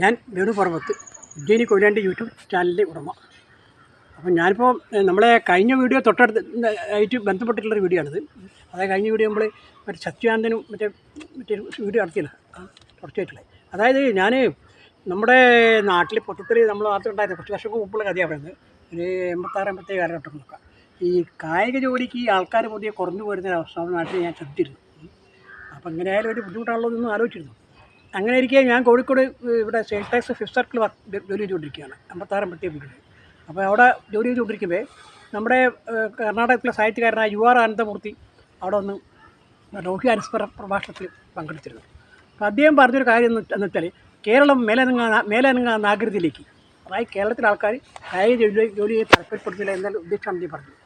ഞാൻ വേണു പറമ്പത്ത് ഉജ്ജയിനി കൊയിലാണ്ടി യൂട്യൂബ് ചാനലിൻ്റെ ഉടമ. അപ്പം ഞാനിപ്പോൾ നമ്മളെ കഴിഞ്ഞ വീഡിയോ തൊട്ടടുത്ത് ആയിട്ട് ബന്ധപ്പെട്ടിട്ടുള്ളൊരു വീഡിയോ ആണിത്. അതായത് കഴിഞ്ഞ വീഡിയോ നമ്മൾ മറ്റേ സത്യാനന്ദനും മറ്റേ വീഡിയോ നടത്തിയില്ല തുടർച്ചയായിട്ടുള്ളത്. അതായത് ഞാൻ നമ്മുടെ നാട്ടിൽ പൊട്ടത്തിൽ നമ്മൾ നാട്ടിലുണ്ടായിരുന്നു കുറച്ച് വർഷങ്ങൾക്ക് മുമ്പുള്ള കഥയാണ് പറയുന്നത്. ഒരു 86-87 കാലഘട്ടം നോക്കാം. ഈ കായിക ജോലിക്ക് ഈ ആൾക്കാർ പുതിയ കുറഞ്ഞു വരുന്നൊരവസ്ഥ നാട്ടിൽ ഞാൻ ശ്രദ്ധിച്ചിരുന്നു. അപ്പോൾ ഇങ്ങനെ ആയാലും ഒരു ബുദ്ധിമുട്ടാണല്ലോ എന്നൊന്നും ആലോചിച്ചിരുന്നു. അങ്ങനെ ഇരിക്കെ ഞാൻ കോഴിക്കോട് ഇവിടെ സെയിൽ ടാക്സ് ഫിഫ്ത്ത് സർക്കിൾ ജോലി ചെയ്തുകൊണ്ടിരിക്കുകയാണ് 86-87 അപ്പോൾ അവിടെ ജോലി ചെയ്തുകൊണ്ടിരിക്കുമ്പോൾ നമ്മുടെ കർണാടകത്തിലെ സാഹിത്യകാരനായ UR ആനന്ദമൂർത്തി അവിടെ ഒന്ന് ലോഹ്യ അനുസ്മര പ്രഭാഷണത്തിൽ പങ്കെടുത്തിരുന്നു. അപ്പോൾ അദ്ദേഹം പറഞ്ഞൊരു കാര്യം എന്ന് വെച്ചാൽ കേരളം മേലനങ്ങാ നാഗരികതയിലേക്ക്, അതായത് കേരളത്തിലെ ആൾക്കാർ കായിക ജോലിയെ താല്പര്യപ്പെടുന്നില്ല എന്നൊരു ഉദ്ദേശമാണ് അദ്ദേഹം പറഞ്ഞത്.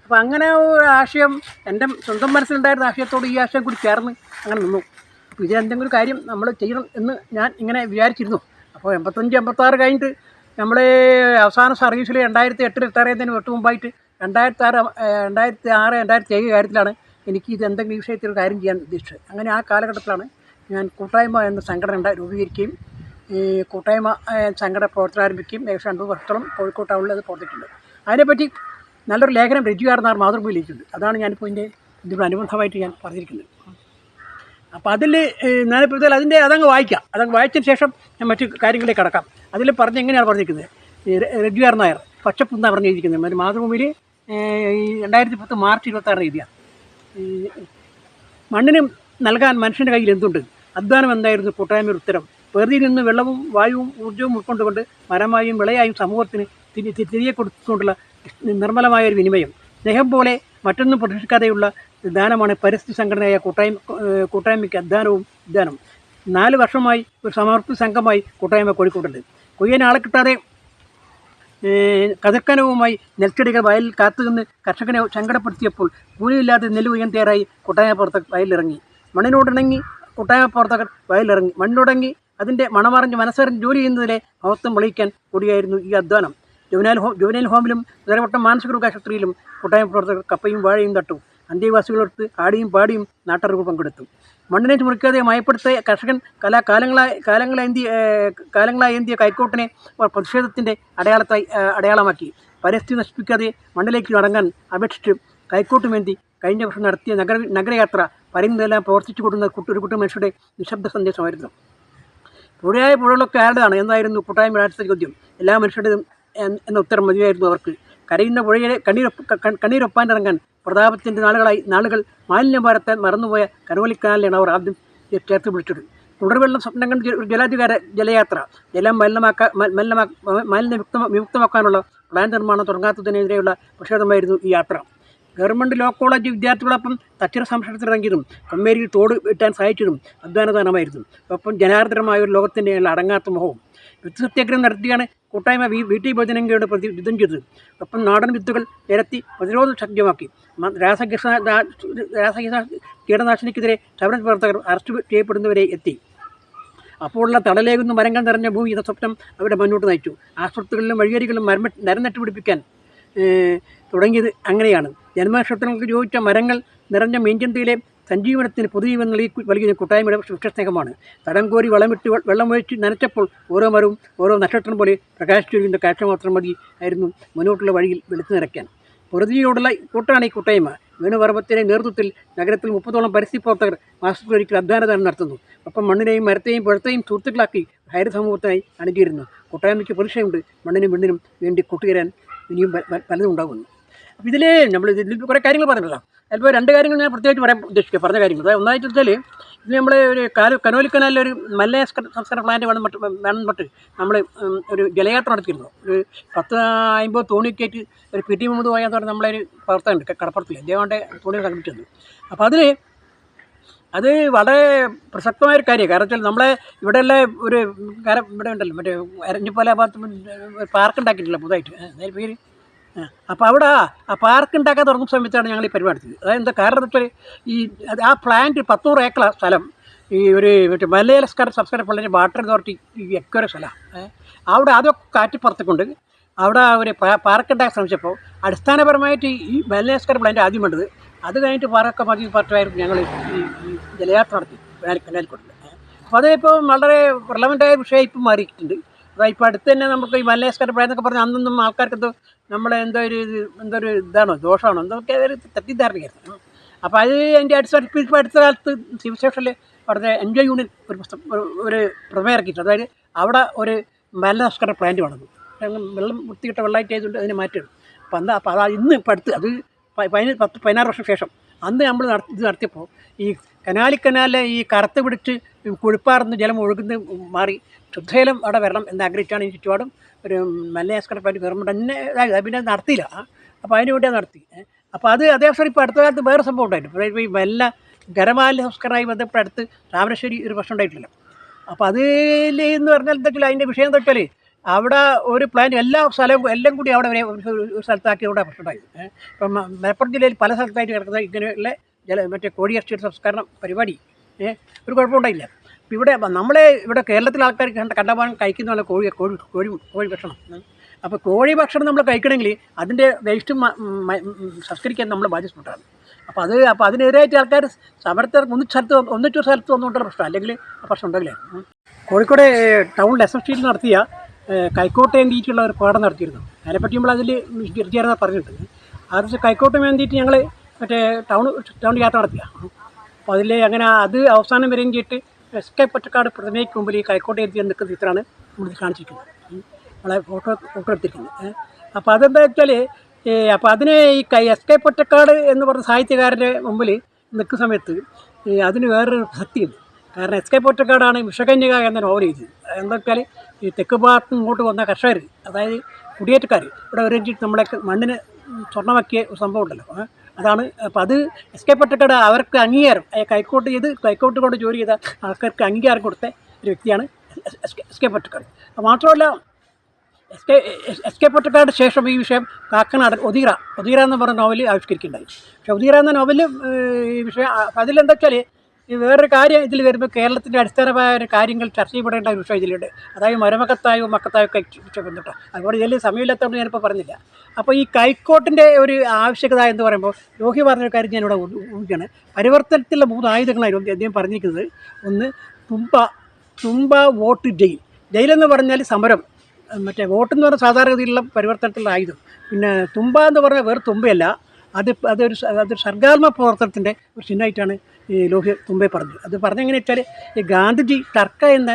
അപ്പോൾ അങ്ങനെ ഒരു ആശയം എൻ്റെ സ്വന്തം മനസ്സിലുണ്ടായിരുന്ന ആശയത്തോട് ഈ ആശയം കൂടി ചേർന്ന് അങ്ങനെ നിന്നു. അപ്പോൾ ഇതെന്തെങ്കിലും കാര്യം നമ്മൾ ചെയ്യണം എന്ന് ഞാൻ ഇങ്ങനെ വിചാരിച്ചിരുന്നു. അപ്പോൾ 85-86 കഴിഞ്ഞിട്ട് നമ്മൾ അവസാന സർവീസിൽ 2008 റിട്ടയർ ചെയ്യുന്നതിന് തൊട്ട് മുമ്പായിട്ട് 2006-2007 കാര്യത്തിലാണ് എനിക്ക് ഇത് എന്തെങ്കിലും വിഷയത്തിൽ കാര്യം ചെയ്യാൻ ഉദ്ദേശിച്ചത്. അങ്ങനെ ആ കാലഘട്ടത്തിലാണ് ഞാൻ കൂട്ടായ്മ എന്ന സംഘടന രൂപീകരിക്കുകയും ഈ കൂട്ടായ്മ സംഘടന പ്രവർത്തനം ആരംഭിക്കുകയും ഏകദേശം 2 വർഷത്തോളം കോഴിക്കോട് ടൗണിൽ അത് പ്രവർത്തിച്ചിട്ടുണ്ട്. അതിനെപ്പറ്റി നല്ലൊരു ലേഖനം രചിക്കാറുന്ന മാതൃഭൂമിയിലേക്കുണ്ട്. അതാണ് ഞാനിപ്പോൾ ഇതിൻ്റെ അനുബന്ധമായിട്ട് ഞാൻ പറഞ്ഞിരിക്കുന്നത്. അപ്പോൾ അതിൽ ഞാനിപ്പോൾ അതങ്ങ് വായിക്കാം. അതങ്ങ് വായിച്ചതിന് ശേഷം ഞാൻ മറ്റു കാര്യങ്ങളിലേക്ക് കടക്കാം. അതിൽ എങ്ങനെയാണ് പറഞ്ഞിരിക്കുന്നത്, രഘുവീർ നായർ പച്ചപ്പെന്നാണ് പറഞ്ഞിരിക്കുന്നത്. മറ്റു മാതൃഭൂമിയിൽ 2010 മാർച്ച് 26 എഴുതിയാണ്. മണ്ണിന് നൽകാൻ മനുഷ്യൻ്റെ കയ്യിൽ എന്തുണ്ട്? അധ്വാനം എന്തായിരുന്നു കൂട്ടായ്മയുടെ ഉത്തരം. പ്രകൃതിയിൽ നിന്ന് വെള്ളവും വായുവും ഊർജ്ജവും ഉൾക്കൊണ്ടുകൊണ്ട് മരമായും വിളയായും സമൂഹത്തിന് തിരികെ കൊടുത്തുകൊണ്ടുള്ള നിർമ്മലമായ ഒരു വിനിമയം. സ്നേഹം പോലെ മറ്റൊന്നും പ്രതീക്ഷിക്കാതെയുള്ള ദാനമാണ് പരിസ്ഥിതി സംഘടനയായ കൂട്ടായ്മയ്ക്ക് ഉദ്യാനം. 4 വർഷമായി ഒരു സമർപ്പിത സംഘമായി കൂട്ടായ്മ കോഴിക്കോട്ടുണ്ട്. കൊയ്യാൻ ആളെ കിട്ടാതെ കതിർക്കനവുമായി നെൽച്ചെടികൾ വയലിൽ കാത്തുനിന്ന് കർഷകനെ സങ്കടപ്പെടുത്തിയപ്പോൾ കൂലിയില്ലാതെ നെല്ല് കൊയ്യാൻ തയ്യാറായി കൂട്ടായ്മ പ്രവർത്തകർ വയലിലിറങ്ങി. മണ്ണിനോടിണങ്ങി കൂട്ടായ്മ പ്രവർത്തകർ വയലിലിറങ്ങി. മണ്ണിനോടങ്ങി അതിൻ്റെ മണമറിഞ്ഞ് മനസ്സറിഞ്ഞ് ജോലി ചെയ്യുന്നതിലെ മഹത്വം വിളയിക്കാൻ കൂടിയായിരുന്നു ഈ അധ്വാനം. ജുവനൈൽ ഹോമിലും ഉദരവട്ടം മാനസിക രോഗാശുപത്രിയിലും കൂട്ടായ്മ പ്രവർത്തകർ കപ്പയും വാഴയും തട്ടു. അന്തേവാസികളെടുത്ത് ആടിയും പാടിയും നാട്ടറിവ് പങ്കെടുത്തു. മണ്ണിനെ മുറിക്കാതെ മയപ്പെടുത്തിയ കർഷകൻ കാലങ്ങളായി ഏന്തിയ കൈക്കോട്ടിനെ പ്രതിഷേധത്തിൻ്റെ അടയാളമാക്കി. പരിസ്ഥിതി നശിപ്പിക്കാതെ മണ്ണിലേക്ക് മടങ്ങാൻ അപേക്ഷിച്ച് കൈക്കോട്ടുമേന്തി കഴിഞ്ഞ വർഷം നടത്തിയ നഗരയാത്ര പറയുന്നതെല്ലാം പ്രവർത്തിച്ചു കൊടുക്കുന്ന ഒരു കൂട്ടം മനുഷ്യരുടെ നിശബ്ദ സന്ദേശമായിരുന്നു. പുഴകളൊക്കെ ആരുടേതാണ് എന്നായിരുന്നു കൂട്ടായ്മ ആഴ്ച ചോദ്യം. എല്ലാ മനുഷ്യരുടേതും എന്ന ഉത്തരം മതിയായിരുന്നു അവർക്ക്. കരയുന്ന പുഴയിലെ കണ്ണീരൊപ്പാനിറങ്ങാൻ പ്രതാപത്തിൻ്റെ നാളുകൾ മാലിന്യം പരത്താൻ മറന്നുപോയ കനോലിക്കാനാലാണ് അവർ ആദ്യം ചേർത്ത് പിടിച്ചത്. തുടർവെള്ളം സ്വപ്നം കണ്ട് ഒരു ജലയാത്ര. ജലം വിമുക്തമാക്കാനുള്ള പ്ലാൻ നിർമ്മാണം തുടങ്ങാത്തതിനെതിരെയുള്ള പ്രതിഷേധമായിരുന്നു ഈ യാത്ര. ഗവൺമെൻറ് ലോ കോളേജ് വിദ്യാർത്ഥികളൊപ്പം തച്ചിറ സംരക്ഷണത്തിനിറങ്ങിയതും കൊമ്മേരിയിൽ തോട് വെട്ടാൻ സഹായിച്ചതും അധ്വാനദാനമായിരുന്നു. ഒപ്പം ജനാർദ്ദനമായ ഒരു ലോകത്തിൻ്റെ അടങ്ങാത്ത മുഖവും. വിത്ത് സത്യാഗ്രഹം നടത്തിയാണ് കൂട്ടായ്മ വീട്ടി ഭോജനങ്ങളുടെ യുദ്ധം ചെയ്തത്. ഒപ്പം നാടൻ വിത്തുകൾ നിരത്തി പ്രതിരോധം ശക്തമാക്കി. കീടനാശിനിക്കെതിരെ സമര പ്രവർത്തകർ അറസ്റ്റ് ചെയ്യപ്പെടുന്നവരെ എത്തി. അപ്പോഴുള്ള തടലേകുന്ന മരങ്ങൾ നിറഞ്ഞ ഭൂമി എന്ന സ്വപ്നം അവരുടെ മുന്നോട്ട് നയിച്ചു. ആശുപത്രികളിലും വഴിയരികളിലും മരം നട്ടുപിടിപ്പിക്കാൻ തുടങ്ങിയത് അങ്ങനെയാണ്. ജന്മനക്ഷത്രങ്ങൾക്ക് ചോദിച്ച മരങ്ങൾ നിറഞ്ഞ മീൻചന്തയിലെ സഞ്ജീവനത്തിന് പൊതുജീവൻ നൽകിയ കൂട്ടായ്മയുടെ വൃക്ഷസ്നേഹമാണ്. തടം കോരി വെള്ളമൊഴിച്ച് നനച്ചപ്പോൾ ഓരോ മരവും ഓരോ നക്ഷത്രം പോലെ പ്രകാശിച്ചൊരുവിൻ്റെ കാഴ്ച മാത്രം മതി ആയിരുന്നു മുന്നോട്ടുള്ള വഴിയിൽ വെളുത്തു നിറയ്ക്കാൻ. പ്രകൃതിയോടുള്ള കൂട്ടാണ് ഈ കൂട്ടായ്മ. വേണുപർവ്വത്തിൻ്റെ നേതൃത്വത്തിൽ നഗരത്തിൽ 30ഓളം പരിസ്ഥിതി പ്രവർത്തകർ മാസത്തിലൊരിക്കൽ അധ്വാനദാനം നടത്തുന്നു. ഒപ്പം മണ്ണിനെയും മരത്തെയും പുഴത്തെയും സുഹൃത്തുക്കളാക്കി ഹരിത സമൂഹത്തിനായി അണിചേരുന്നു. കൂട്ടായ്മയ്ക്ക് പ്രതീക്ഷയുണ്ട്. മണ്ണിനും മണ്ണിനും വേണ്ടി കൂട്ടുചേരാൻ ഇനിയും പലതും ഉണ്ടാകുന്നു. അപ്പോൾ ഇതിൽ കുറേ കാര്യങ്ങൾ പറഞ്ഞല്ലോ. അതിപ്പോൾ 2 കാര്യങ്ങൾ ഞാൻ പ്രത്യേകിച്ച് പറഞ്ഞ കാര്യങ്ങൾ. അതായത് ഒന്നായിട്ട് വെച്ചാൽ ഇത് നമ്മൾ ഒരു കനോലിക്കനാലിലൊരു മല്ലയ സംസ്കരണ പ്ലാന്റ് വേണം പറ്റ് നമ്മൾ ഒരു ജലയാത്ര നടത്തിയിരുന്നു. ഒരു 10-50 തോണിയൊക്കെ ആയിട്ട് ഒരു PT മുഹമ്മദ് പോയാൽ പറഞ്ഞാൽ നമ്മളൊരു പ്രവർത്തകമുണ്ട് കടപ്പുറത്തിൽ. അദ്ദേഹത്തിൻ്റെ തോണികൾ സംഘടിപ്പിച്ചത്. അപ്പോൾ അത് വളരെ പ്രസക്തമായൊരു കാര്യമാണ്. കാരണം വെച്ചാൽ നമ്മളെ ഇവിടെയുള്ള ഒരു ഇവിടെ ഉണ്ടല്ലോ മറ്റേ അരഞ്ഞിപ്പോലെ ഭാഗത്ത് പാർക്ക് ഉണ്ടാക്കിയിട്ടില്ല പുതുതായിട്ട്, അതായത് പേര്. അപ്പോൾ അവിടെ ആ പാർക്ക് ഉണ്ടാക്കാൻ തുടങ്ങുന്ന സമയത്താണ് ഞങ്ങൾ ഈ പരിപാടി എടുത്തത്. അതായത് എന്താ കാരണം വെച്ചാൽ ആ പ്ലാന്റ് 100 ഏക്കർ സ്ഥലം ഈ ഒരു മറ്റേ മലയാള സംസ്കാര പള്ളിൻ്റെ വാട്ടർ അതോറിറ്റി എക്കര സ്ഥലമാണ്. അവിടെ അതൊക്കെ കാറ്റിപ്പുറത്തേക്കൊണ്ട് അവിടെ ഒരു പാർക്ക് ഉണ്ടാക്കാൻ ശ്രമിച്ചപ്പോൾ അടിസ്ഥാനപരമായിട്ട് ഈ മലയാള പ്ലാന്റ് ആദ്യം വേണ്ടത്. അത് കഴിഞ്ഞിട്ട് പാറൊക്കെ മതി പറഞ്ഞായിരുന്നു ഞങ്ങൾ ഈ ജലയാത്ര നടത്തി കനാലിക്കൂടെ. അപ്പോൾ അതിപ്പോൾ വളരെ റിലവൻ്റായ വിഷയം ഇപ്പം മാറിയിട്ടുണ്ട്. അപ്പോൾ ഇപ്പോൾ അടുത്ത് തന്നെ നമുക്ക് ഈ മലയാസ്കാരുടെ പ്രായം എന്നൊക്കെ പറഞ്ഞാൽ അന്നൊന്നും ആൾക്കാർക്കെന്തോ നമ്മളെ എന്തോ ഒരു ഇതാണോ ദോഷമാണോ എന്തൊക്കെ ഒരു തെറ്റിദ്ധാരണയായിരുന്നു. അപ്പോൾ അത് അതിൻ്റെ അടിസ്ഥാനത്തിൽ ഇപ്പോൾ അടുത്ത കാലത്ത് സിവിൽ സ്റ്റേഷനിൽ അവിടുത്തെ എൻജോയ് യൂണിയൻ ഒരു പുസ്തകം ഒരു പ്രമേയം ഇറക്കിയിട്ടുണ്ട്. അതായത് അവിടെ ഒരു മലയാസ്കാരുടെ പ്ലാന്റ് വേണം. വെള്ളം വൃത്തികിട്ട വെള്ളമായിട്ട് ആയതുകൊണ്ട് അതിനെ മാറ്റുകയാണ്. അപ്പോൾ അതാ ഇന്ന് ഇപ്പോൾ അടുത്ത് അത് 16 വർഷം ശേഷം അന്ന് നമ്മൾ ഇത് നടത്തിയപ്പോൾ ഈ കനാലിലെ ഈ കറുത്ത് പിടിച്ച് കൊഴുപ്പാർന്ന് ജലം ഒഴുകുന്ന മാറി ശുദ്ധജലം അവിടെ വരണം എന്ന് ആഗ്രഹിച്ചാണ് ഈ ചുറ്റുപാടും ഒരു മലയാസ്കാരുടെ പ്ലാന്റ് ഗവൺമെൻറ് തന്നെ ഇതായത്. പിന്നെ നടത്തിയില്ല. അപ്പോൾ അതിന് വേണ്ടി നടത്തി. അപ്പോൾ അത് അതേസമയം ഇപ്പോൾ അടുത്ത കാലത്ത് വേറെ സംഭവം ഉണ്ടായിട്ടുണ്ട്. ഇപ്പോൾ ഈ ഖരമാലിന്യ സംസ്കരണമായി ബന്ധപ്പെട്ട് അടുത്ത് താമരശ്ശേരി ഒരു പ്രശ്നം ഉണ്ടായിട്ടില്ല. അപ്പോൾ അതിൽ എന്ന് പറഞ്ഞാൽ എന്താ വെച്ചാൽ അതിൻ്റെ വിഷയം എന്താ വെച്ചാൽ അവിടെ ഒരു പ്ലാന്റ് എല്ലാ സ്ഥലവും എല്ലാം കൂടി അവിടെ വരെ ഒരു സ്ഥലത്താക്കിയതുകൊണ്ട് പ്രശ്നം ഉണ്ടായത്. ഇപ്പം മലപ്പുറം ജില്ലയിൽ പല സ്ഥലത്തായിട്ട് കിടക്കുന്ന ഇങ്ങനെയുള്ള മറ്റേ കോഴിയിറച്ചിയുടെ സംസ്കരണം പരിപാടി ഒരു കുഴപ്പമുണ്ടായില്ല. അപ്പോൾ ഇവിടെ കേരളത്തിലെ ആൾക്കാർ കണ്ടമാനം കഴിക്കുന്ന കോഴി ഭക്ഷണം. അപ്പോൾ കോഴി ഭക്ഷണം നമ്മൾ കഴിക്കണമെങ്കിൽ അതിൻ്റെ വേസ്റ്റ് സംസ്കരിക്കാൻ നമ്മൾ ബാധ്യസ്ഥപ്പെട്ടാണ്. അപ്പോൾ അതിനെതിരായിട്ട് ആൾക്കാർ സമരത്തിൽ ഒന്നിച്ചൊരു സ്ഥലത്ത് വന്നുകൊണ്ടുള്ള പ്രശ്നം, അല്ലെങ്കിൽ ആ പ്രശ്നം ഉണ്ടാവില്ല. കോഴിക്കോട് ടൗണിൽ SFC നടത്തിയ കൈക്കോട്ട് വേണ്ടിയിട്ടുള്ള ഒരു പാഠം നടത്തിയിരുന്നു. അതിനെപ്പറ്റി നമ്മൾ അതിൽ വിശദീകരണം പറഞ്ഞിട്ടുണ്ട്. അത് കൈക്കോട്ട് വേണ്ടിയിട്ട് ഞങ്ങൾ മറ്റേ ടൗൺ യാത്ര നടത്തിയ. അപ്പോൾ അതിൽ അങ്ങനെ അത് അവസാനം വരെയും ചെയ്തിട്ട് SK പൊറ്റക്കാട് പ്രതിമയ്ക്ക് മുമ്പിൽ ഈ കൈക്കോട്ട് എഴുതി നിൽക്കുന്ന ചിത്രമാണ് നമ്മൾ കാണിച്ചിരിക്കുന്നത്. നമ്മളെ ഫോട്ടോ എടുത്തിരിക്കുന്നത്. അപ്പോൾ അതെന്താ വെച്ചാൽ അപ്പോൾ അതിന് ഈ SK പൊറ്റക്കാട് എന്ന് പറഞ്ഞ സാഹിത്യകാരൻ്റെ മുമ്പിൽ നിൽക്കുന്ന സമയത്ത് അതിന് വേറൊരു പ്രസക്തിയുണ്ട്. കാരണം SK പൊറ്റക്കാടാണ് വിഷകന്യക എന്ന നോവൽ എഴുതിയത്. എന്താ വെച്ചാൽ ഈ തെക്ക് ഭാഗത്ത് ഇങ്ങോട്ട് വന്ന കർഷകർ, അതായത് കുടിയേറ്റക്കാർ ഇവിടെ വരച്ചിട്ട് നമ്മളെ മണ്ണിന് സ്വർണ്ണമാക്കിയ ഒരു സംഭവം ഉണ്ടല്ലോ, അതാണ്. അപ്പോൾ അത് SK പൊറ്റക്കാട് അവർക്ക് അംഗീകാരം കൈക്കോട്ട് കൊണ്ട് ജോലി ചെയ്ത ആൾക്കാർക്ക് അംഗീകാരം കൊടുത്ത ഒരു വ്യക്തിയാണ് SK പൊറ്റക്കാട്. മാത്രമല്ല SK പൊറ്റക്കാട് ശേഷം ഈ വിഷയം കാക്കനാട് ഒതീറ എന്ന് പറഞ്ഞ നോവൽ ആവിഷ്കരിക്കുകയുണ്ടായി. പക്ഷേ ഒതീറ എന്ന നോവൽ ഈ വിഷയം അതിലെന്താ വെച്ചാൽ ഈ വേറൊരു കാര്യം ഇതിൽ വരുമ്പോൾ കേരളത്തിൻ്റെ അടിസ്ഥാനമായ കാര്യങ്ങൾ ചർച്ച ചെയ്യപ്പെടേണ്ട ഒരു വിഷയം ഇതിലുണ്ട്. അതായത് മരമക്കത്തായോ ഒക്കെ ബന്ധപ്പെട്ടോ. അതുകൊണ്ട് ഇതിൽ സമയമില്ലാത്തതുകൊണ്ട് ഞാനിപ്പോൾ പറഞ്ഞില്ല. അപ്പോൾ ഈ കൈക്കോട്ടിൻ്റെ ഒരു ആവശ്യകത എന്ന് പറയുമ്പോൾ രോഹി പറഞ്ഞൊരു കാര്യം ഞാനിവിടെ ഊഹിക്കുകയാണ്. പരിവർത്തനത്തിലുള്ള 3 ആയുധങ്ങളായിരുന്നു അദ്ദേഹം പറഞ്ഞിരിക്കുന്നത്. ഒന്ന് തുമ്പ വോട്ട് ജയിലെന്ന് പറഞ്ഞാൽ സമരം, മറ്റേ വോട്ടെന്ന് പറഞ്ഞാൽ സാധാരണഗതിയിലുള്ള പരിവർത്തനത്തിലുള്ള ആയുധം. പിന്നെ തുമ്പ എന്ന് പറഞ്ഞാൽ വേറെ തുമ്പയല്ല, അതൊരു സർഗാത്മ പ്രവർത്തനത്തിൻ്റെ ഒരു ചിഹ്നമായിട്ടാണ് ഈ ലോഹ്യ തുമ്പെ പറഞ്ഞത്. അത് പറഞ്ഞെങ്ങനെ വെച്ചാൽ ഈ ഗാന്ധിജി ടർക്ക എന്ന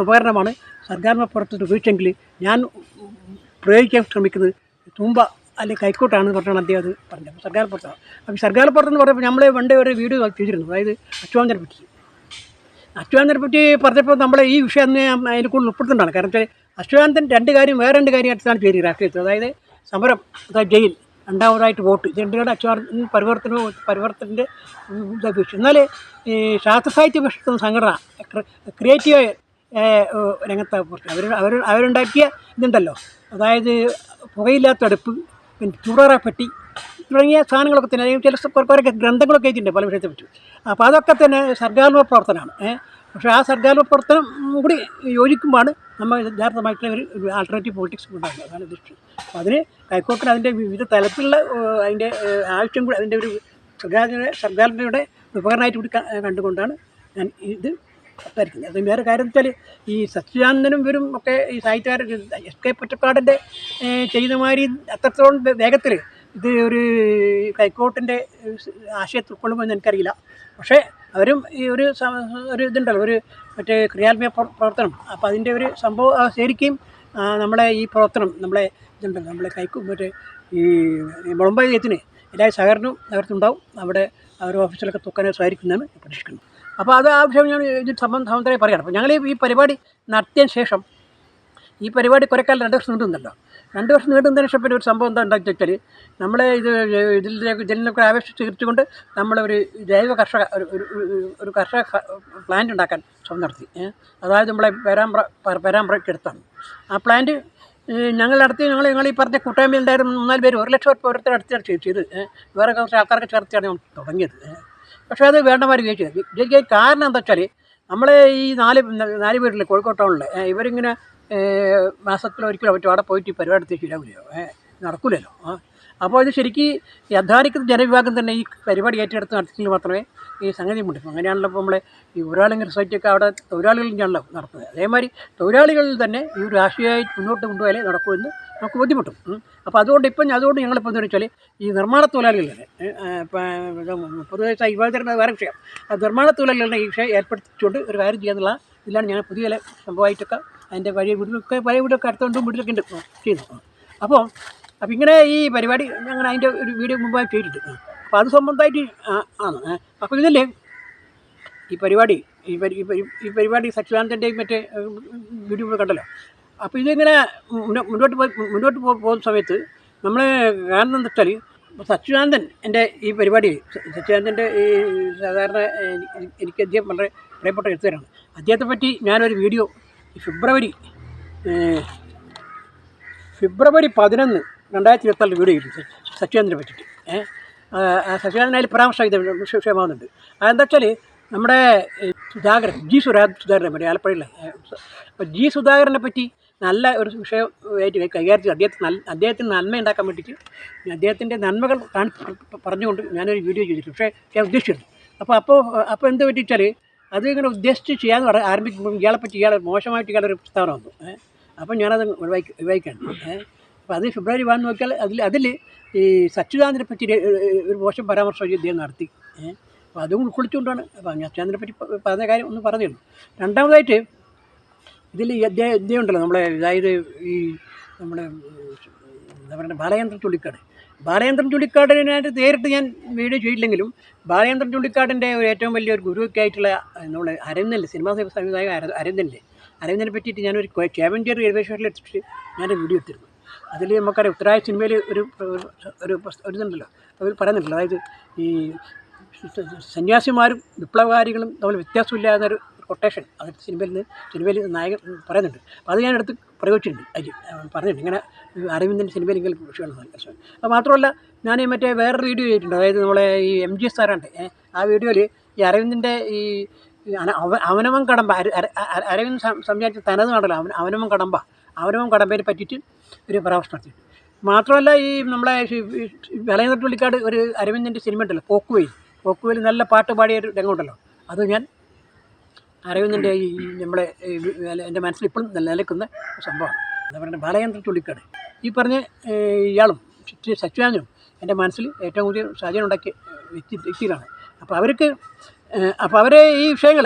ഉപകരണമാണ് സർഗാത്മക പ്രവർത്തനത്തിൽ ഉപയോഗിച്ചെങ്കിൽ ഞാൻ പ്രയോഗിക്കാൻ ശ്രമിക്കുന്നത് തുമ്പ അല്ലെങ്കിൽ കൈക്കോട്ടാണെന്ന് പറഞ്ഞാണ് അദ്ദേഹം അത് പറഞ്ഞത്. അപ്പോൾ സർഗാത്മക പ്രവർത്തനം. അപ്പോൾ സർഗാത്മക പ്രവർത്തനം എന്ന് പറയുമ്പോൾ നമ്മൾ പണ്ട് ഒരു വീഡിയോ ചെയ്തിരുന്നു. അതായത് അച്യുതാനന്ദനെ പറ്റി പറഞ്ഞപ്പോൾ നമ്മൾ ഈ വിഷയം അന്ന് അതിനെ കൂടുതൽ ഉൾപ്പെടുത്തുന്നതാണ്. കാരണം വെച്ചാൽ അച്യുതാനന്ദൻ വേറെ രണ്ട് കാര്യമായിട്ടാണ് പേര് രാഷ്ട്രീയത്തിൽ. അതായത് സമരം, അതായത് ജയിൽ, രണ്ടാമതായിട്ട് വോട്ട്. ഇത് രണ്ടുകൂടെ അച്യുതാനന്ദൻ പരിവർത്തനത്തിൻ്റെ ഇതപേക്ഷിച്ചു. എന്നാൽ ഈ ശാസ്ത്രസാഹിത്യ പരിഷത്ത് സംഘടന ക്രിയേറ്റീവ് രംഗത്തെ അവരുണ്ടാക്കിയ ഇതുണ്ടല്ലോ, അതായത് പുകയില്ലാത്ത അടുപ്പ്, പിന്നെ ചൂററപ്പെട്ടി തുടങ്ങിയ സാധനങ്ങളൊക്കെ തന്നെ, ചില കുറേ ഗ്രന്ഥങ്ങളൊക്കെ എഴുതിയിട്ടുണ്ട് പല വിഷയത്തെ പറ്റി. അപ്പോൾ അതൊക്കെ തന്നെ സർഗാത്മക പ്രവർത്തനമാണ്. പക്ഷേ ആ സർഗാത്മക പ്രവർത്തനം കൂടി യോജിക്കുമ്പോഴാണ് നമ്മൾ യഥാർത്ഥമായിട്ടുള്ള ഒരു ആൾട്ടർനേറ്റീവ് പൊളിറ്റിക്സ് ഉണ്ടാകുന്നത്. അതാണ് ഉദ്ദേശിച്ചത്. അപ്പോൾ അതിന് കൈക്കോട്ടിന് അതിൻ്റെ വിവിധ തലത്തിലുള്ള അതിൻ്റെ ആവശ്യം കൂടി അതിൻ്റെ ഒരു സർഗാത്മകയുടെ ഉപകരണമായിട്ട് കൂടി കണ്ടുകൊണ്ടാണ് ഞാൻ ഇത് സംസാരിക്കുന്നത്. അത് വേറെ കാര്യം വെച്ചാൽ ഈ സച്ചിദാനന്ദനും ഇവരും ഒക്കെ ഈ സാഹിത്യകാരൻ SK പൊറ്റക്കാടിൻ്റെ ചെയ്യുന്ന മാതിരി അത്രത്തോളം വേഗത്തിൽ ഇത് ഒരു കൈക്കോട്ടിൻ്റെ ആശയത്തിൽ ഉൾക്കൊള്ളുമെന്ന് എനിക്കറിയില്ല. പക്ഷേ അവരും ഈ ഒരു ഇതുണ്ടല്ലോ, ഒരു മറ്റേ ക്രിയാത്മക പ്രവർത്തനം. അപ്പോൾ അതിൻ്റെ ഒരു സംഭവം ശരിക്കും നമ്മളെ ഈ പ്രവർത്തനം ഇതുണ്ടല്ലോ, നമ്മളെ മറ്റേ ഈ മുളമ്പായ ജയത്തിന് എല്ലാവരും സഹകരണവും നഗരത്തുണ്ടാവും. അവിടെ അവർ ഓഫീസിലൊക്കെ തുക്കാനെ സഹകരിക്കുന്നതാണ് പ്രതീക്ഷിക്കുന്നത്. അപ്പോൾ അത് ആവശ്യം ഞാൻ ഇത് സംബന്ധമായി പറയുകയാണ്. അപ്പോൾ ഞങ്ങൾ ഈ പരിപാടി നടത്തിയതിന് ശേഷം ഈ പരിപാടി കുറേ കാലം 2 വർഷം നീണ്ടുന്നല്ലോ. 2 വർഷം നീണ്ടുന്നതിന് ശേഷം പിന്നെ ഒരു സംഭവം എന്താ ഉണ്ടാക്കി വെച്ചാൽ നമ്മളെ ഇതിനൊക്കെ ആവേശം തീർച്ചുകൊണ്ട് നമ്മളൊരു ജൈവ ഒരു കർഷക പ്ലാന്റ് ഉണ്ടാക്കാൻ ശ്രമം നടത്തി. അതായത് നമ്മളെ പേരാമ്പ്രയ്ക്ക് അടുത്താണ് ആ പ്ലാന്റ് ഞങ്ങൾ ഈ പറഞ്ഞ കൂട്ടായ്മ ഉണ്ടായിരുന്നു 3-4 പേര് 1 ലക്ഷം ഓരോരുത്തർ അടുത്താണ് ചെയ്ത് വേറെ കുറച്ച് ആൾക്കാർക്ക് ചേർത്തിയാണ് നമ്മൾ തുടങ്ങിയത്. പക്ഷേ അത് വേണ്ടമാര് വിജയിച്ചത് കാരണം എന്താ വെച്ചാൽ നമ്മളെ ഈ 4 പേരില്ലേ കോഴിക്കോട് ടൗണിൽ ഇവരിങ്ങനെ മാസത്തിലൊരിക്കലോ മറ്റോ അവിടെ പോയിട്ട് ഈ പരിപാടി ശരിയാവില്ലയോ. നടക്കില്ലല്ലോ. അപ്പോൾ ഇത് ശരിക്കും ഈ അധ്വാനിക്കുന്ന ജനവിഭാഗം തന്നെ ഈ പരിപാടി ഏറ്റെടുത്ത് നടത്തിയെങ്കിൽ മാത്രമേ ഈ സംഗതി മുട്ടിക്കും. അങ്ങനെയാണല്ലോ ഇപ്പോൾ നമ്മളെ ഈ തൊഴിലാളികൾ സൊസൈറ്റിയൊക്കെ അവിടെ തൊഴിലാളികളിലാണല്ലോ നടത്തുന്നത്. അതേമാതിരി തൊഴിലാളികളിൽ തന്നെ ഈ ഒരു രാഷ്ട്രീയമായി മുന്നോട്ട് കൊണ്ടുപോയാലേ നടക്കുമെന്ന് നമുക്ക് ബുദ്ധിമുട്ടും. അപ്പോൾ അതുകൊണ്ട് ഞങ്ങളിപ്പോൾ എന്താ വെച്ചാൽ ഈ നിർമ്മാണ തൊഴിലാളികളുടെ പൊതുവെ ഇവിടെ തരുന്ന വേറെ വിഷയം, ആ നിർമ്മാണ തൊഴിലാളികളുടെ ഈ വിഷയം ഏർപ്പെടുത്തിച്ചുകൊണ്ട് ഒരു കാര്യം ചെയ്യാന്നുള്ള ഇതിലാണ് ഞാൻ പുതിയ സംഭവമായിട്ടൊക്കെ അതിൻ്റെ പഴയ വീടൊക്കെ അടുത്തുകൊണ്ടും വീട്ടിലൊക്കെ ഉണ്ട് ചെയ്യുന്നു. അപ്പോൾ ഇങ്ങനെ ഈ പരിപാടി ഞങ്ങൾ അതിൻ്റെ ഒരു വീഡിയോ മുമ്പായി ചെയ്തിട്ടുണ്ട്. അപ്പോൾ അത് സംബന്ധമായിട്ട് ആണ്. അപ്പോൾ ഇതിൽ ഈ പരിപാടി സച്ചിദാനന്ദൻ്റെയും മറ്റേ വീഡിയോ കണ്ടല്ലോ. അപ്പോൾ ഇതിങ്ങനെ മുന്നോട്ട് പോകുന്ന സമയത്ത് നമ്മൾ കാണുന്നതെന്ന് വെച്ചാൽ സച്ചിദാനന്ദൻ എൻ്റെ ഈ പരിപാടിയിൽ സച്ചിദാനന്ദൻ്റെ ഈ സാധാരണ എനിക്ക് അദ്ദേഹം വളരെ പ്രിയപ്പെട്ട എഴുത്തുകാരാണ്. അദ്ദേഹത്തെ പറ്റി ഞാനൊരു വീഡിയോ ഫെബ്രുവരി 11, 2024 വീഡിയോ ചെയ്തു സച്ചിദാനന്ദനെ പറ്റിയിട്ട്. സച്ചിദാനന്ദൻ അതിൽ പരാമർശം ഇത് വിഷയമാകുന്നുണ്ട്. അതെന്താ വെച്ചാൽ നമ്മുടെ സുധാകരനെ പറ്റി ആലപ്പുഴയിലെ അപ്പോൾ സുധാകരനെ പറ്റി നല്ല ഒരു വിഷയമായിട്ട് കൈകാര്യം ചെയ്ത് അദ്ദേഹത്തിന് നന്മ ഉണ്ടാക്കാൻ വേണ്ടിയിട്ട് അദ്ദേഹത്തിൻ്റെ നന്മകൾ പറഞ്ഞുകൊണ്ട് ഞാനൊരു വീഡിയോ ചെയ്തിട്ടുണ്ട്. പക്ഷേ ഞാൻ ഉദ്ദേശിച്ചിരുന്നു. അപ്പോൾ എന്ത് പറ്റിച്ചാൽ അത് ഇങ്ങനെ ഉദ്ദേശിച്ച് ചെയ്യാൻ ആരംഭിക്കുമ്പോൾ ഇയാളെപ്പറ്റി മോശമായിട്ട് ഇയാളൊരു പ്രസ്താവന വന്നു. അപ്പം ഞാനത് ഒഴിവാക്കിയാണ്. അപ്പോൾ അത് ഫെബ്രുവരി 1 നോക്കിയാൽ അതിൽ ഈ സച്ചിദാനന്ദനെ പറ്റി ഒരു മോശം പരാമർശം ഇദ്ദേഹം നടത്തി. അപ്പോൾ അതും ഉൾക്കൊള്ളിച്ചുകൊണ്ടാണ് അപ്പോൾ സച്ചിദാനന്ദനെ പറ്റി പറഞ്ഞ കാര്യം ഒന്ന് പറഞ്ഞുള്ളൂ. രണ്ടാമതായിട്ട് ഇതിൽ ഇദ്ദേഹം ഉണ്ടല്ലോ അതായത് ഈ നമ്മുടെ എന്താ പറയുക ബാലചന്ദ്രൻ ചുള്ളിക്കാടിനായിട്ട് നേരിട്ട് ഞാൻ വീഡിയോ ചെയ്തില്ലെങ്കിലും ബാലചന്ദ്രൻ ചുള്ളിക്കാടിൻ്റെ ഏറ്റവും വലിയൊരു ഗുരുവൊക്കെ ആയിട്ടുള്ള നമ്മുടെ അരവിന്ദനില്ലേ, സിനിമാ സംവിധായകൻ അരവിന്ദനെ പറ്റിയിട്ട് ഞാനൊരു ചേവഞ്ചേരി റെയിൽവേ സ്റ്റേഷനിൽ എത്തിച്ചിട്ട് ഞാനൊരു വീഡിയോ എടുത്തിരുന്നു. അതിൽ നമുക്കറിയാം ഉത്തരായ സിനിമയിൽ ഒരു ഇതുണ്ടല്ലോ, അവർ പറയുന്നുണ്ടല്ലോ, അതായത് ഈ സന്യാസിമാരും വിപ്ലവകാരികളും തമ്മിൽ വ്യത്യാസമില്ലാതൊരു കൊട്ടേഷൻ അത് സിനിമയിൽ നായകൻ പറയുന്നുണ്ട്. അപ്പോൾ അത് ഞാൻ എടുത്ത് പ്രയോഗിച്ചിട്ടുണ്ട്. പറഞ്ഞിട്ടുണ്ട് ഇങ്ങനെ അരവിന്ദൻ്റെ സിനിമയിൽ ഇങ്ങനെ വിഷയമാണ്. അത് മാത്രമല്ല ഞാൻ മറ്റേ വേറൊരു വീഡിയോ ചെയ്തിട്ടുണ്ട്. അതായത് നമ്മളെ ഈ MGS സാറുണ്ട്, ആ വീഡിയോയിൽ ഈ അരവിന്ദൻ്റെ ഈ അവനവൻ കടമ്പ അരവിന്ദ് സംസാരിച്ച തനത് കണ്ടല്ലോ അവനവൻ കടമ്പയെ പറ്റിയിട്ട് ഒരു പരാമർശം നടത്തി. മാത്രമല്ല ഈ നമ്മളെ ബാലചന്ദ്രൻ ചുള്ളിക്കാട് ഒരു അരവിന്ദൻ്റെ സിനിമ ഉണ്ടല്ലോ പോക്കുവെയിൽ നല്ല പാട്ട് പാടിയൊരു രംഗമുണ്ടല്ലോ, അത് ഞാൻ അരവിന്ദൻ്റെ ഈ നമ്മളെ എൻ്റെ മനസ്സിൽ ഇപ്പോഴും നിലനിൽക്കുന്ന സംഭവമാണ്. എന്താ പറയുക, ബാലചന്ദ്രൻ ചുള്ളിക്കാട് ഈ പറഞ്ഞ ഇയാളും സച്ചിദാനന്ദനും എൻ്റെ മനസ്സിൽ ഏറ്റവും കൂടുതൽ സ്വാധീനം ഉണ്ടാക്കിയ വ്യക്തികളാണ്. അപ്പോൾ അവരെ ഈ വിഷയങ്ങൾ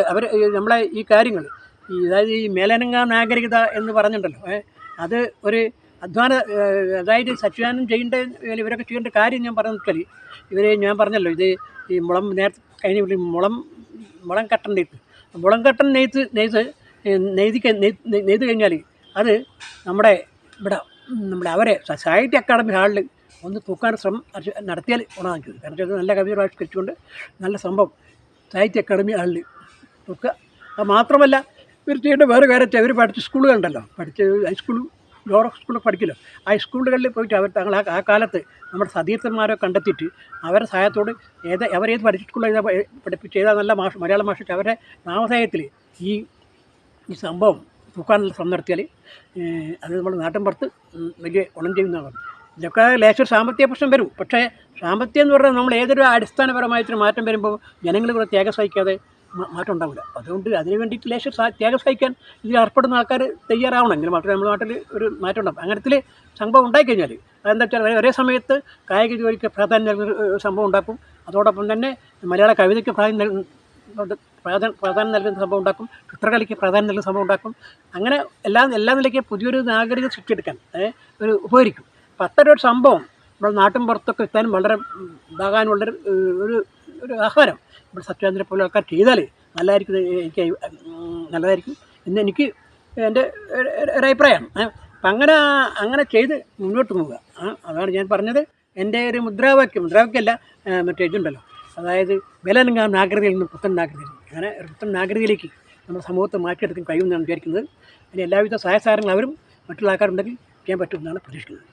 നമ്മളെ ഈ കാര്യങ്ങൾ അതായത് ഈ മേലനങ്ങ നാഗരികത എന്ന് പറഞ്ഞിട്ടുണ്ടല്ലോ, അത് ഒരു അധ്വാന അതായത് സച്ചിദാനന്ദൻ ഇവരൊക്കെ ചെയ്യേണ്ട കാര്യം ഞാൻ പറഞ്ഞു വെച്ചാൽ ഞാൻ പറഞ്ഞല്ലോ, ഇത് ഈ നേരത്തെ കഴിഞ്ഞ മുളം കട്ടൻ നെയ്ത് കഴിഞ്ഞാൽ അത് നമ്മുടെ അവരെ സാഹിത്യ അക്കാദമി ഹാളിൽ ഒന്ന് തൂക്കാൻ ശ്രമം നടത്തിയാൽ ഗുണമാണെന്ന് ചോദിച്ചു. കാരണം അത് നല്ല കവിത ആവിഷ്കരിച്ചുകൊണ്ട് നല്ല സംഭവം സാഹിത്യ അക്കാദമി ഹാളിൽ തൂക്കുക. അത് മാത്രമല്ല ഇവർ ചെയ്യേണ്ട വേറെ കാര്യം, അവർ പഠിച്ച സ്കൂളുകളുണ്ടല്ലോ, ഹൈസ്കൂളും ലോവർ സ്കൂളൊക്കെ പഠിക്കില്ലോ, ആ സ്കൂളുകളിൽ പോയിട്ട് തങ്ങൾ ആ കാലത്ത് നമ്മുടെ സതീർത്ഥന്മാരെ കണ്ടെത്തിയിട്ട് അവരുടെ സഹായത്തോട് അവരേത് പഠിച്ച സ്കൂളിൽ പഠിപ്പിച്ച് ഏതാ നല്ല മലയാള ഭാഷ അവരുടെ നാമധേയത്തിൽ ഈ സംഭവം തൂക്കാനുള്ള ശ്രമം നടത്തിയാൽ അത് നമ്മൾ നാട്ടിൻപുറത്ത് വലിയ ഗുണം ചെയ്യുന്നതാണ്. ഇതൊക്കെ ലേശം സാമ്പത്തിക പ്രശ്നം വരും. പക്ഷേ സാമ്പത്തികം എന്ന് പറഞ്ഞാൽ നമ്മൾ ഏതൊരു അടിസ്ഥാനപരമായിട്ടൊരു മാറ്റം വരുമ്പോൾ ജനങ്ങൾ കൂടെ ത്യാഗം സഹിക്കാതെ മാറ്റം ഉണ്ടാവില്ല. അതുകൊണ്ട് അതിന് വേണ്ടിയിട്ട് ലേശം ത്യാഗം സഹിക്കാൻ ഇതിൽ ഏർപ്പെടുന്ന ആൾക്കാർ തയ്യാറാവണമെങ്കിൽ മാത്രമേ നമ്മുടെ നാട്ടിൽ ഒരു മാറ്റം ഉണ്ടാവും. അങ്ങനത്തിൽ സംഭവം ഉണ്ടായിക്കഴിഞ്ഞാൽ അതെന്താ വെച്ചാൽ ഒരേ സമയത്ത് കായിക ജോലിക്ക് പ്രാധാന്യം നൽകുന്ന സംഭവം ഉണ്ടാക്കും, അതോടൊപ്പം തന്നെ മലയാള കവിതയ്ക്ക് പ്രാധാന്യം നൽകുന്ന സംഭവം ഉണ്ടാക്കും, ചിത്രകലയ്ക്ക് പ്രാധാന്യം നൽകുന്ന സംഭവം ഉണ്ടാക്കും. അങ്ങനെ എല്ലാ നിലയ്ക്ക് പുതിയൊരു നാഗരികത സൃഷ്ടിച്ചെടുക്കാൻ ഒരു ഉപകരിക്കും. അപ്പം അത്തരൊരു സംഭവം നമ്മുടെ നാട്ടിൻ പുറത്തൊക്കെ എത്താനും വളരെ ഇതാകാനുള്ളൊരു ഒരു ആഹ്വാനം ഇവിടെ സത്യാനന്ദനെ പോലെ ആൾക്കാർ ചെയ്താൽ നല്ലതായിരിക്കും എന്ന് എനിക്ക് എൻ്റെ ഒരഭിപ്രായമാണ്. അപ്പം അങ്ങനെ ചെയ്ത് മുന്നോട്ട് പോവുക, അതാണ് ഞാൻ പറഞ്ഞത്. എൻ്റെ ഒരു മുദ്രാവാക്യമല്ല മറ്റേ ഇതുണ്ടല്ലോ, അതായത് മേലനങ്ങാൻ നാഗരികതയിൽ നിന്ന് പുത്തൻ നാഗരികത, അങ്ങനെ ഒരു പുത്തൻ നാഗരികയിലേക്ക് നമ്മുടെ സമൂഹത്തെ മാറ്റിയെടുക്കാൻ കഴിയുമെന്നാണ് വിചാരിക്കുന്നത്. അതിന് എല്ലാവിധ സഹായസഹകരണങ്ങൾ അവരും മറ്റുള്ള ആൾക്കാരുണ്ടെങ്കിൽ ചെയ്യാൻ പറ്റുമെന്നാണ് പ്രതീക്ഷിക്കുന്നത്.